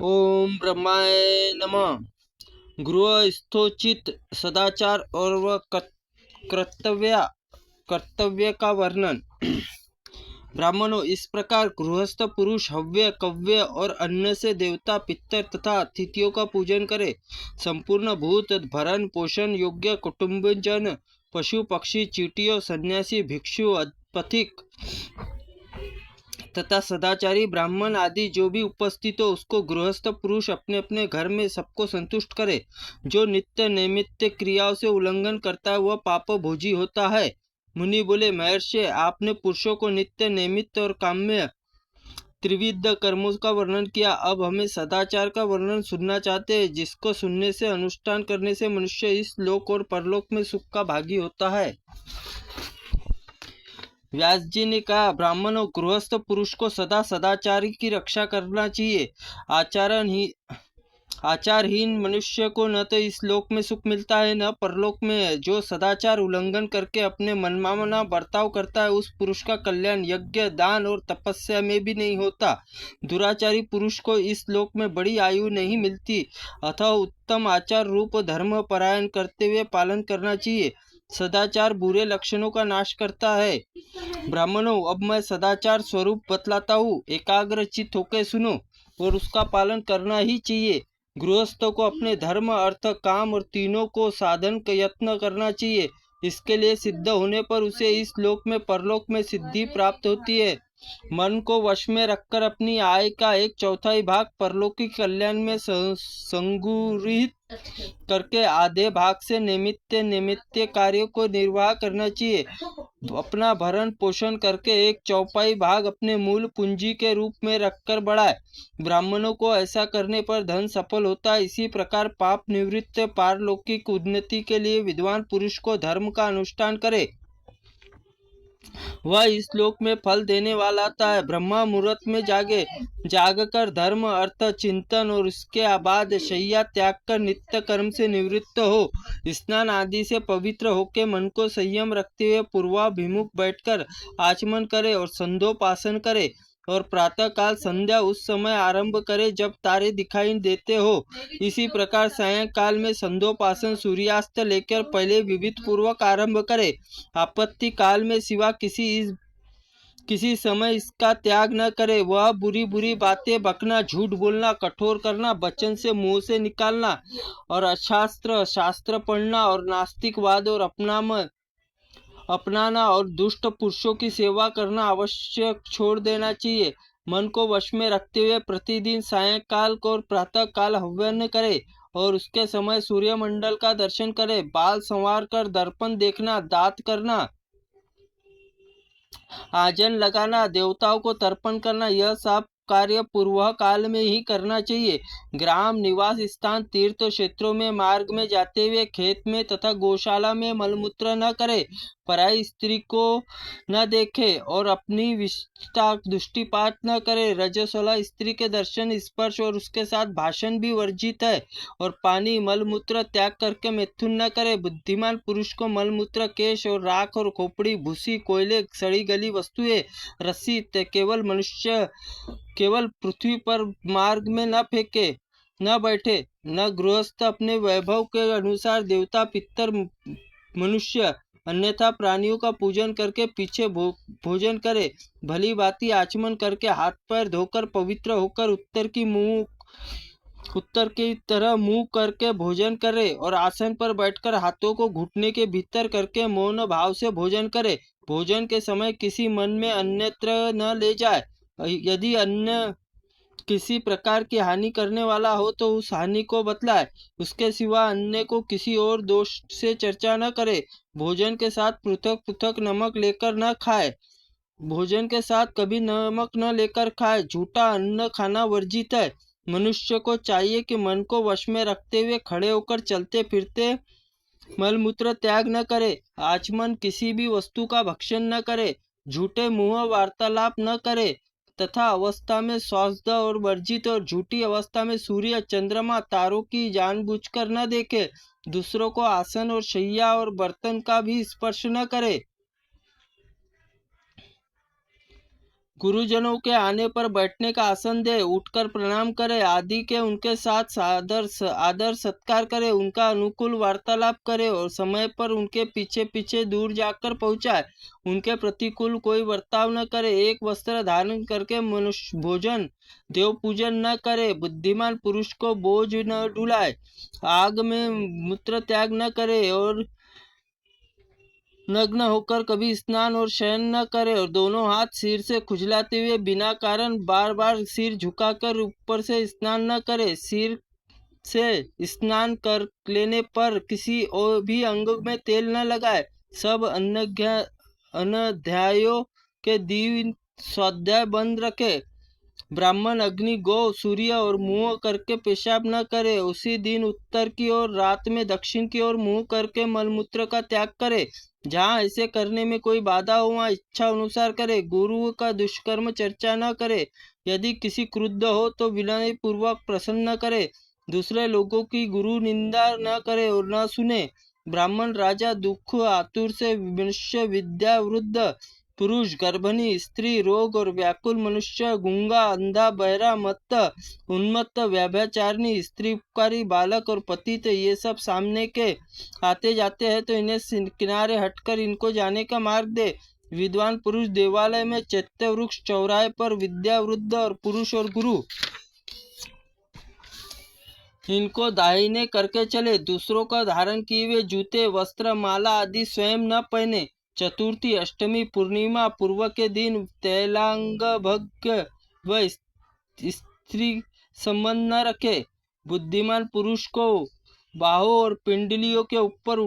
ओम ब्रह्माय नमः। गृहस्थोचित सदाचार और वह कर्तव्य का वर्णन। ब्राह्मणों, इस प्रकार गृहस्थ पुरुष हव्य कव्य और अन्न से देवता पितर तथा अतिथियों का पूजन करे। संपूर्ण भूत भरण पोषण योग्य कुटुंबजन, पशु पक्षी, चींटियों, सन्यासी, भिक्षु, पथिक तथा सदाचारी ब्राह्मण आदि जो भी उपस्थित हो, उसको गृहस्थ पुरुष अपने अपने घर में सबको संतुष्ट करे। जो नित्य नैमित्य क्रियाओं से उल्लंघन करता है वह पाप भोजी होता है। मुनि बोले, महर्षि, आपने पुरुषों को नित्य नैमित्य और काम्य त्रिविध कर्मों का वर्णन किया। अब हमें सदाचार का वर्णन सुनना चाहते हैं, जिसको सुनने से, अनुष्ठान करने से मनुष्य इस लोक और परलोक में सुख का भागी होता है। व्यास जी ने कहा, ब्राह्मणों, गृहस्थ पुरुष को सदा सदाचार की रक्षा करना चाहिए। आचारहीन मनुष्य को न तो इस लोक में सुख मिलता है न परलोक में। जो सदाचार उल्लंघन करके अपने मनमाना बर्ताव करता है, उस पुरुष का कल्याण यज्ञ दान और तपस्या में भी नहीं होता। दुराचारी पुरुष को इस लोक में बड़ी आयु नहीं मिलती। अतः उत्तम आचार रूप धर्म परायण करते हुए पालन करना चाहिए। सदाचार बुरे लक्षणों का नाश करता है। ब्राह्मणों, अब मैं सदाचार स्वरूप बतलाता हूँ। एकाग्र चित्त होकर सुनो और उसका पालन करना ही चाहिए। गृहस्थों को अपने धर्म अर्थ काम और तीनों को साधन का यत्न करना चाहिए। इसके लिए सिद्ध होने पर उसे इस लोक में परलोक में सिद्धि प्राप्त होती है। मन को वश में रखकर अपनी आय का 1/4 भाग परलोकी कल्याण में संगुहित करके आधे भाग से निमित्त कार्यों को निर्वाह करना चाहिए। अपना भरण पोषण करके 1/4 भाग अपने मूल पूंजी के रूप में रखकर बढ़ाए। ब्राह्मणों को ऐसा करने पर धन सफल होता है। इसी प्रकार पाप निवृत्त पारलौकिक उन्नति के लिए विद्वान पुरुष को धर्म का अनुष्ठान करे, वह इस लोक में फल देने वाला आता है। ब्रह्मा मुहूर्त में जागकर धर्म अर्थ चिंतन और उसके बाद शैया त्याग कर नित्य कर्म से निवृत्त हो। स्नान आदि से पवित्र होकर मन को संयम रखते हुए पूर्वाभिमुख बैठकर आचमन करे और संध्योपासन करे और प्रातः काल संध्या उस समय आरंभ करे जब तारे दिखाई देते हो। इसी प्रकार सायंकाल में संध्योपासन सूर्यास्त लेकर पहले विविध पूर्वक आरंभ करे। आपत्ति काल में सिवा किसी समय इसका त्याग न करे। वह बुरी बुरी बातें बकना, झूठ बोलना, कठोर करना, वचन से मुंह से निकालना और अशास्त्र शास्त्र पढ़ना और नास्तिकवाद और अपनाना और दुष्ट पुरुषों की सेवा करना अवश्य छोड़ देना चाहिए। मन को वश में रखते हुए प्रतिदिन सायंकाल को और प्रातः काल हवन करे और उसके समय सूर्यमंडल का दर्शन करे। बाल संवार कर दर्पण देखना, दांत करना, आजन लगाना, देवताओं को तर्पण करना, यह सब कार्य पूर्व काल में ही करना चाहिए। ग्राम निवास स्थान तीर्थ क्षेत्रों में मार्ग में जाते हुए खेत में तथा गौशाला में मलमूत्र न करे। पराई स्त्री को न देखे और अपनी विष्टा दृष्टिपात न करे। रजस्वला स्त्री के दर्शन स्पर्श और उसके साथ भाषण भी वर्जित है। और पानी मलमूत्र त्याग करके मैथुन न करे। बुद्धिमान पुरुष को मलमूत्र केश और राख और खोपड़ी भूसी कोयले सड़ी गली वस्तुएं रस्सी केवल पृथ्वी पर मार्ग में न फेंके, न बैठे। न गृहस्थ अपने वैभव के अनुसार देवता पितर मनुष्य अन्यथा प्राणियों का पूजन करके पीछे भोजन करे। भली भांति आचमन करके हाथ पैर धोकर पवित्र होकर उत्तर की तरह मुंह करके भोजन करे और आसन पर बैठकर हाथों को घुटने के भीतर करके मौन भाव से भोजन करे। भोजन के समय किसी मन में अन्यत्र न ले जाए। यदि अन्न किसी प्रकार की हानि करने वाला हो तो उस हानि को बतलाए। उसके सिवा अन्य को किसी और दोष से चर्चा न करे। भोजन के साथ पृथक पृथक नमक लेकर न खाए। भोजन के साथ कभी नमक न लेकर खाए। झूठा अन्न खाना वर्जित है। मनुष्य को चाहिए कि मन को वश में रखते हुए खड़े होकर चलते फिरते मलमूत्र त्याग न करे। आचमन किसी भी वस्तु का भक्षण न करे। झूठे मुंह वार्तालाप न करे तथा अवस्था में स्वास्थ्य और वर्जित और झूठी अवस्था में सूर्य चंद्रमा तारों की जानबूझकर न देखे। दूसरों को आसन और शैया और बर्तन का भी स्पर्श न करे। गुरुजनों के आने पर बैठने का आसन दे, उठकर प्रणाम करे, आदि के उनके साथ आदर सत्कार करे, उनका अनुकूल वार्तालाप करे और समय पर उनके पीछे पीछे दूर जाकर पहुंचाए। उनके प्रतिकूल कोई बर्ताव न करे। एक वस्त्र धारण करके मनुष्य भोजन देव पूजन न करे। बुद्धिमान पुरुष को बोझ न ढुलाए। आग में मूत्र त्याग न करे और नग्न होकर कभी स्नान और शयन न करे और दोनों हाथ सिर से खुजलाते हुए बिना कारण बार बार सिर झुकाकर ऊपर से स्नान न करे। सिर से स्नान कर लेने पर किसी और भी अंग में तेल न लगाए। सब अनध्यायों के दिन स्वाध्याय बंद रखे। ब्राह्मण अग्नि, गौ, सूर्य और मुंह करके पेशाब न करे। उसी दिन उत्तर की ओर, रात में दक्षिण की ओर मुंह करके मलमूत्र का त्याग करे। जहाँ ऐसे करने में कोई बाधा हो वहाँ इच्छा अनुसार करे। गुरु का दुष्कर्म चर्चा न करे। यदि किसी क्रुद्ध हो तो विनय पूर्वक प्रसन्न करे। दूसरे लोगों की गुरु निंदा न करे और न सुने। ब्राह्मण, राजा, दुख आतुर से मनुष्य, विद्या, वृद्ध पुरुष, गर्भिणी स्त्री, रोग और व्याकुल मनुष्य, गूंगा, अंधा, बहरा, मत्त, उन्मत्त, व्यभिचारिणी, स्त्री उपकारी, बालक और पतित, ये सब सामने के आते जाते हैं तो इन्हें किनारे हटकर इनको जाने का मार्ग दे। विद्वान पुरुष देवालय में, चैत्य वृक्ष, चौराहे पर, विद्या, वृद्ध और पुरुष और गुरु, इनको दाहिने करके चले। दूसरों का धारण किए हुए जूते, वस्त्र, माला आदि स्वयं न पहने। चतुर्थी, अष्टमी, पूर्णिमा पूर्व के दिन तैलांग भग्य व स्त्री संबंध न रखे। बुद्धिमान पुरुष को बाहों और पिंडलियों के ऊपर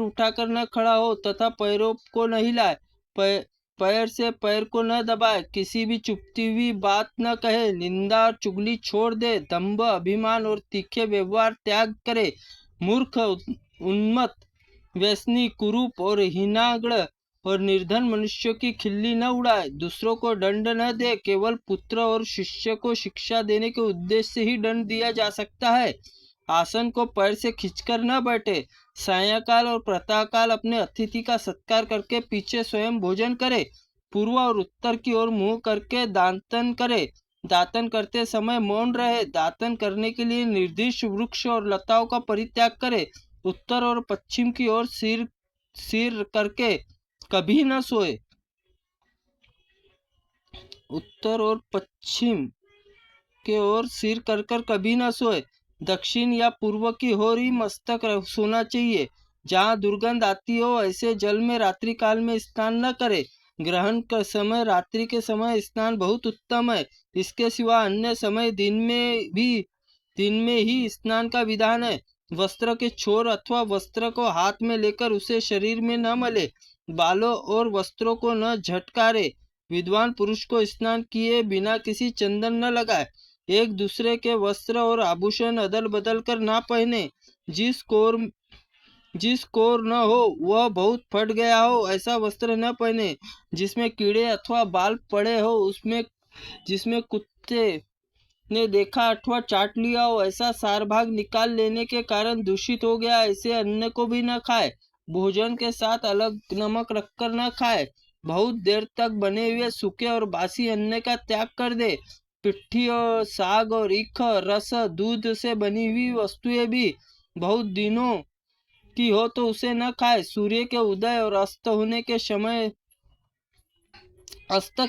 उठाकर न खड़ा हो तथा पैरों को न हिलाए। पैर से पैर को न दबाए। किसी भी चुपती हुई बात न कहे। निंदा और चुगली छोड़ दे। दंभ, अभिमान और तीखे व्यवहार त्याग करे। मूर्ख, उन्मत्त, व्यसनी, कुरूप और हीनाग्र और निर्धन मनुष्यों की खिल्ली न उड़ाए। दूसरों को दंड न दे। केवल पुत्र और शिष्य को शिक्षा देने के उद्देश्य से ही दंड दिया जा सकता है। आसन को पैर से खींचकर न बैठे। सायंकाल और प्रातःकाल अपने अतिथि का सत्कार करके पीछे स्वयं भोजन करे। पूर्व और उत्तर की ओर मुंह करके दातन करे। दातन करते समय मौन रहे। दातन करने के लिए निर्दिष्ट वृक्ष और लताओं का परित्याग करे। उत्तर और पश्चिम की ओर सिर करके कभी न सोए। उत्तर और पश्चिम के ओर सिर कर कभी न सोए। दक्षिण या पूर्व की ओर ही मस्तक सोना चाहिए। जहाँ दुर्गंध आती हो ऐसे जल में रात्रि काल में स्नान न करे। ग्रहण का समय, रात्रि के समय स्नान बहुत उत्तम है। इसके सिवा अन्य समय दिन में ही स्नान का विधान है। वस्त्र के छोर अथवा वस्त्र को हाथ में लेकर उसे शरीर में न मले। बालों और वस्त्रों को न झटकारे। विद्वान पुरुष को स्नान किए बिना किसी चंदन न लगाए। एक दूसरे के वस्त्र और आभूषण अदल बदल कर ना पहने। जिस कोर न हो वह बहुत फट गया हो ऐसा वस्त्र न पहने। जिसमें कीड़े अथवा बाल पड़े हो, जिसमें कुत्ते ने देखा अथवा चाट लिया हो, ऐसा सार भाग निकाल लेने के कारण दूषित हो गया ऐसे अन्न को भी न खाए। भोजन के साथ अलग नमक रखकर न खाए। बहुत देर तक बने हुए सूखे और बासी अन्न का त्याग कर दे। पिट्ठी और साग और ईख, रस, दूध से बनी हुई वस्तुएं भी बहुत दिनों की हो तो उसे न खाए। सूर्य के उदय और अस्त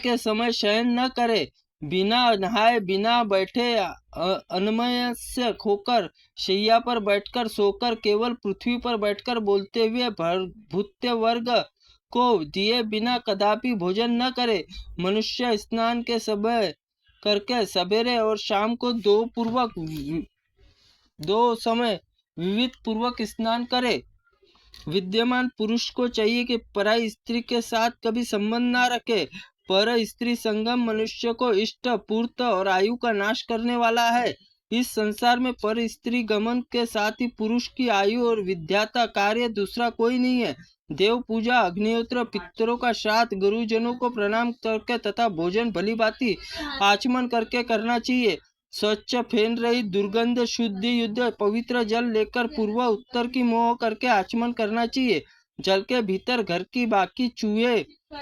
के समय शयन न करे। बिना नहाए बिना बैठे अनमनस्क होकर शैया पर बैठकर सोकर केवल पृथ्वी पर बैठकर बोलते हुए भूत्य वर्ग को दिए बिना कदापि भोजन न करे। मनुष्य स्नान के समय करके सवेरे और शाम को दो समय विविध पूर्वक स्नान करे। विद्यमान पुरुष को चाहिए कि पराई स्त्री के साथ कभी संबंध न रखे। पर स्त्री संगम मनुष्य को इष्ट, पूर्त और आयु का नाश करने वाला है। इस संसार में पर स्त्री गमन के साथ ही पुरुष की आयु और विद्याता कार्य दूसरा कोई नहीं है। देव पूजा, अग्निहोत्र, पितरों का श्राद्ध, गुरुजनों को प्रणाम करके तथा भोजन भली भांति आचमन करके करना चाहिए। स्वच्छ, फेन रहित, दुर्गंध शुद्ध युद्ध पवित्र जल लेकर पूर्व उत्तर की मोह करके आचमन करना चाहिए। जल के भीतर घर की बाकी चूहे,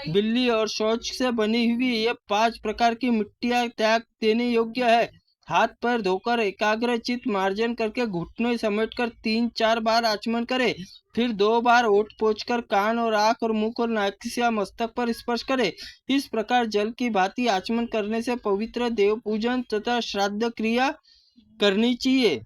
बिल्ली और शौच से बनी हुई ये 5 प्रकार की मिट्टियां त्याग देने योग्य है। हाथ पैर धोकर एकाग्रचित मार्जन करके घुटनों समेटकर 3-4 बार आचमन करे। फिर 2 बार ओठ पोंछकर कान और आंख और मुख और नाक या मस्तक पर स्पर्श करे। इस प्रकार जल की भांति आचमन करने से पवित्र देव पूजन तथा श्राद्ध क्रिया करनी चाहिए।